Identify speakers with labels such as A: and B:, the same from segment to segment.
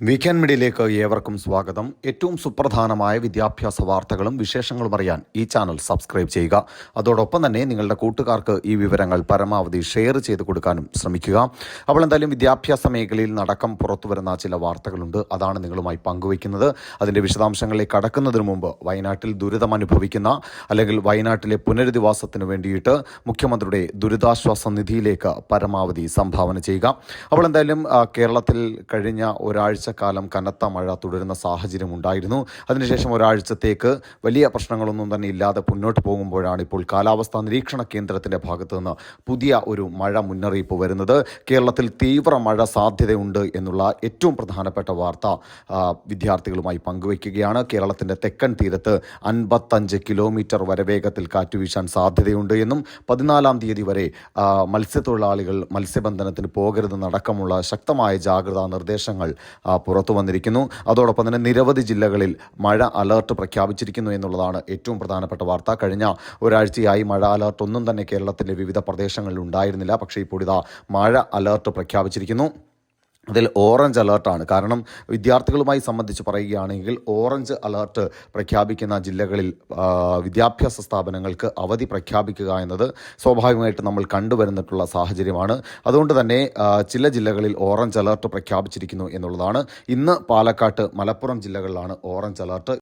A: Weekend മീഡിയയിലേക്ക് ഏവർക്കും സ്വാഗതം. ഏറ്റവും സുപ്രധാനമായ വിദ്യാഭ്യാസ വാർത്തകളും വിശേഷങ്ങളും അറിയാൻ ഈ ചാനൽ സബ്സ്ക്രൈബ് ചെയ്യുക. അതോടൊപ്പം തന്നെ നിങ്ങളുടെ കൂട്ടുകാർക്ക് ഈ വിവരങ്ങൾ പരമാവധി ഷെയർ ചെയ്ത് കൊടുക്കാനും ശ്രമിക്കുക. അപ്പോൾ എന്തായാലും വിദ്യാഭ്യാസ മേഖലയിൽ നടക്കം പുറത്തുവരുന്ന ചില വാർത്തകളുണ്ട്, അതാണ് നിങ്ങളുമായി പങ്കുവയ്ക്കുന്നത്. അതിൻ്റെ വിശദാംശങ്ങളിലേക്ക് കടക്കുന്നതിന് മുമ്പ് വയനാട്ടിൽ ദുരിതമനുഭവിക്കുന്ന അല്ലെങ്കിൽ വയനാട്ടിലെ പുനരധിവാസത്തിന് വേണ്ടിയിട്ട് മുഖ്യമന്ത്രിയുടെ ദുരിതാശ്വാസ നിധിയിലേക്ക് പരമാവധി സംഭാവന ചെയ്യുക. അപ്പോൾ എന്തായാലും കേരളത്തിൽ കഴിഞ്ഞ ഒരാഴ്ച കാലം കനത്ത മഴ തുടരുന്ന സാഹചര്യം ഉണ്ടായിരുന്നു. അതിനുശേഷം ഒരാഴ്ചത്തേക്ക് വലിയ പ്രശ്നങ്ങളൊന്നും തന്നെ ഇല്ലാതെ മുന്നോട്ട് പോകുമ്പോഴാണ് ഇപ്പോൾ കാലാവസ്ഥാ നിരീക്ഷണ കേന്ദ്രത്തിൻ്റെ ഭാഗത്തു നിന്ന് പുതിയ ഒരു മഴ മുന്നറിയിപ്പ് വരുന്നത്. കേരളത്തിൽ തീവ്ര മഴ സാധ്യതയുണ്ട് എന്നുള്ള ഏറ്റവും പ്രധാനപ്പെട്ട വാർത്ത വിദ്യാർത്ഥികളുമായി പങ്കുവയ്ക്കുകയാണ്. കേരളത്തിൻ്റെ തെക്കൻ തീരത്ത് 55 കിലോമീറ്റർ വരെ വേഗത്തിൽ കാറ്റ് വീശാൻ സാധ്യതയുണ്ട് എന്നും 14 തീയതി വരെ മത്സ്യത്തൊഴിലാളികൾ മത്സ്യബന്ധനത്തിന് പോകരുതെന്നടക്കമുള്ള ശക്തമായ ജാഗ്രതാ നിർദ്ദേശങ്ങൾ പുറത്തു വന്നിരിക്കുന്നു. അതോടൊപ്പം തന്നെ നിരവധി ജില്ലകളിൽ മഴ അലർട്ട് പ്രഖ്യാപിച്ചിരിക്കുന്നു എന്നുള്ളതാണ് ഏറ്റവും പ്രധാനപ്പെട്ട വാർത്ത. കഴിഞ്ഞ ഒരാഴ്ചയായി മഴ അലർട്ട് ഒന്നും തന്നെ കേരളത്തിൻ്റെ വിവിധ പ്രദേശങ്ങളിൽ ഉണ്ടായിരുന്നില്ല. പക്ഷേ ഇപ്പോൾ ഇതാ മഴ അലർട്ട് പ്രഖ്യാപിച്ചിരിക്കുന്നു. അതിൽ ഓറഞ്ച് അലേർട്ടാണ്. കാരണം വിദ്യാർത്ഥികളുമായി സംബന്ധിച്ച് പറയുകയാണെങ്കിൽ ഓറഞ്ച് അലേർട്ട് പ്രഖ്യാപിക്കുന്ന ജില്ലകളിൽ വിദ്യാഭ്യാസ സ്ഥാപനങ്ങൾക്ക് അവധി പ്രഖ്യാപിക്കുക എന്നത് സ്വാഭാവികമായിട്ട് നമ്മൾ കണ്ടുവരുന്നിട്ടുള്ള സാഹചര്യമാണ്. അതുകൊണ്ട് തന്നെ ചില ജില്ലകളിൽ ഓറഞ്ച് അലേർട്ട് പ്രഖ്യാപിച്ചിരിക്കുന്നു എന്നുള്ളതാണ്. ഇന്ന് പാലക്കാട്ട്, മലപ്പുറം ജില്ലകളിലാണ് ഓറഞ്ച് അലേർട്ട്.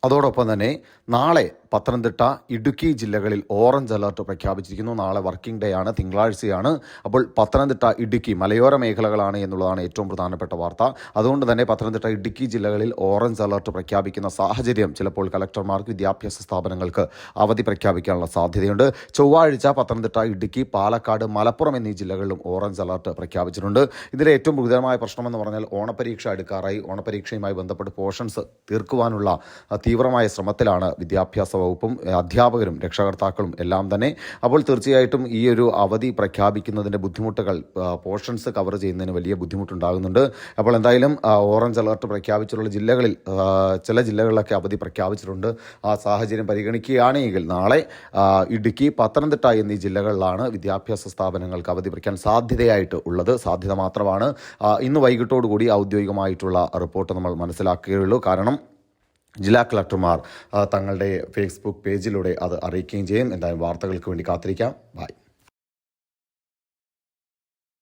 A: അതോടൊപ്പം തന്നെ നാളെ പത്തനംതിട്ട, ഇടുക്കി ജില്ലകളിൽ ഓറഞ്ച് അലർട്ട് പ്രഖ്യാപിച്ചിരിക്കുന്നു. നാളെ വർക്കിംഗ് ഡേ ആണ്, തിങ്കളാഴ്ചയാണ്. അപ്പോൾ പത്തനംതിട്ട, ഇടുക്കി മലയോര മേഖലകളാണ് എന്നുള്ളതാണ് ഏറ്റവും പ്രധാനപ്പെട്ട വാർത്ത. അതുകൊണ്ട് തന്നെ പത്തനംതിട്ട, ഇടുക്കി ജില്ലകളിൽ ഓറഞ്ച് അലർട്ട് പ്രഖ്യാപിക്കുന്ന സാഹചര്യം ചിലപ്പോൾ കലക്ടർമാർക്ക്, വിദ്യാഭ്യാസ സ്ഥാപനങ്ങൾക്ക് അവധി പ്രഖ്യാപിക്കാനുള്ള സാധ്യതയുണ്ട്. ചൊവ്വാഴ്ച പത്തനംതിട്ട, ഇടുക്കി, പാലക്കാട്, മലപ്പുറം എന്നീ ജില്ലകളിലും ഓറഞ്ച് അലർട്ട് പ്രഖ്യാപിച്ചിട്ടുണ്ട്. ഇതിലെ ഏറ്റവും ഗുരുതരമായ പ്രശ്നമെന്ന് പറഞ്ഞാൽ ഓണപരീക്ഷ അടുക്കാറായി. ഓണപരീക്ഷയുമായി ബന്ധപ്പെട്ട് പോർഷൻസ് തീർക്കുവാനുള്ള തീവ്രമായ ശ്രമത്തിലാണ് വിദ്യാഭ്യാസ വകുപ്പും അധ്യാപകരും രക്ഷകർത്താക്കളും എല്ലാം തന്നെ. അപ്പോൾ തീർച്ചയായിട്ടും ഈ ഒരു അവധി പ്രഖ്യാപിക്കുന്നതിൻ്റെ ബുദ്ധിമുട്ടുകൾ, പോർഷൻസ് കവർ ചെയ്യുന്നതിന് വലിയ ബുദ്ധിമുട്ടുണ്ടാകുന്നുണ്ട്. അപ്പോൾ എന്തായാലും ഓറഞ്ച് അലർട്ട് പ്രഖ്യാപിച്ചിട്ടുള്ള ജില്ലകളിൽ ചില ജില്ലകളിലൊക്കെ അവധി പ്രഖ്യാപിച്ചിട്ടുണ്ട്. ആ സാഹചര്യം പരിഗണിക്കുകയാണെങ്കിൽ നാളെ ഇടുക്കി, പത്തനംതിട്ട എന്നീ ജില്ലകളിലാണ് വിദ്യാഭ്യാസ സ്ഥാപനങ്ങൾക്ക് അവധി പ്രഖ്യാപിക്കാൻ സാധ്യതയായിട്ട് ഉള്ളത്. സാധ്യത മാത്രമാണ്. ഇന്ന് വൈകിട്ടോടുകൂടി ഔദ്യോഗികമായിട്ടുള്ള റിപ്പോർട്ട് നമ്മൾ മനസ്സിലാക്കുകയുള്ളൂ. കാരണം ജില്ലാ കളക്ടർമാർ തങ്ങളുടെ ഫേസ്ബുക്ക് പേജിലൂടെ അത് അറിയിക്കുകയും ചെയ്യും. എന്തായാലും വാർത്തകൾക്ക് വേണ്ടി കാത്തിരിക്കാം. ബൈ.